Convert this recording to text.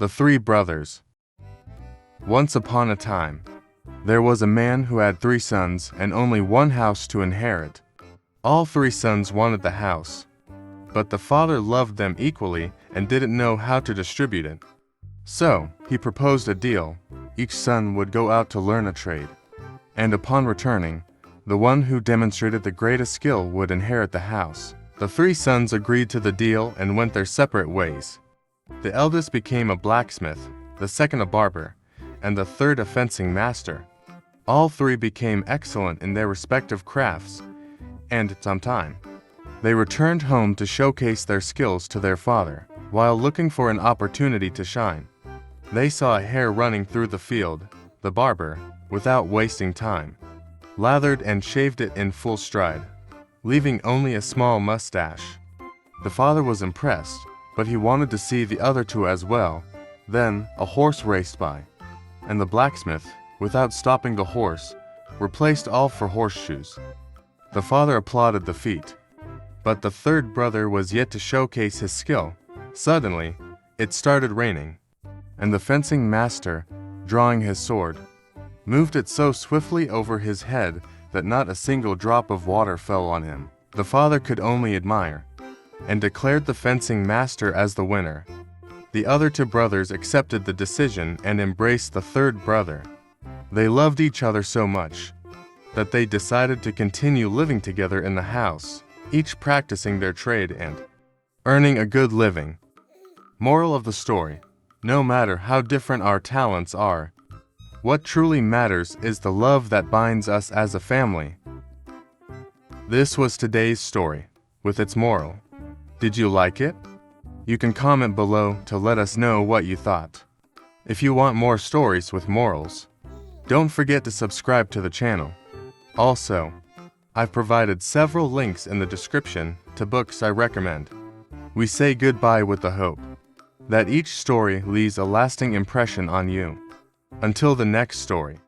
The Three Brothers. Once upon a time, there was a man who had 3 sons and only one house to inherit. All 3 sons wanted the house, but the father loved them equally and didn't know how to distribute it. So, he proposed a deal. Each son would go out to learn a trade, and upon returning, the one who demonstrated the greatest skill would inherit the house. The 3 sons agreed to the deal and went their separate ways. The eldest became a blacksmith, the second a barber, and the third a fencing master. All 3 became excellent in their respective crafts, and sometime they returned home to showcase their skills to their father. While looking for an opportunity to shine, they saw a hare running through the field. The barber, without wasting time, lathered and shaved it in full stride, leaving only a small mustache. The father was impressed, but he wanted to see the other 2 as well. Then a horse raced by, and the blacksmith, without stopping the horse, replaced all 4 horseshoes. The father applauded the feat, but the third brother was yet to showcase his skill. Suddenly, it started raining, and the fencing master, drawing his sword, moved it so swiftly over his head that not a single drop of water fell on him. The father could only admire, and declared the fencing master as the winner. The other 2 brothers accepted the decision and embraced the third brother. They loved each other so much that they decided to continue living together in the house, each practicing their trade and earning a good living. Moral of the story: no matter how different our talents are, what truly matters is the love that binds us as a family. This was today's story, with its moral. Did you like it? You can comment below to let us know what you thought. If you want more stories with morals, don't forget to subscribe to the channel. Also, I've provided several links in the description to books I recommend. We say goodbye with the hope that each story leaves a lasting impression on you. Until the next story.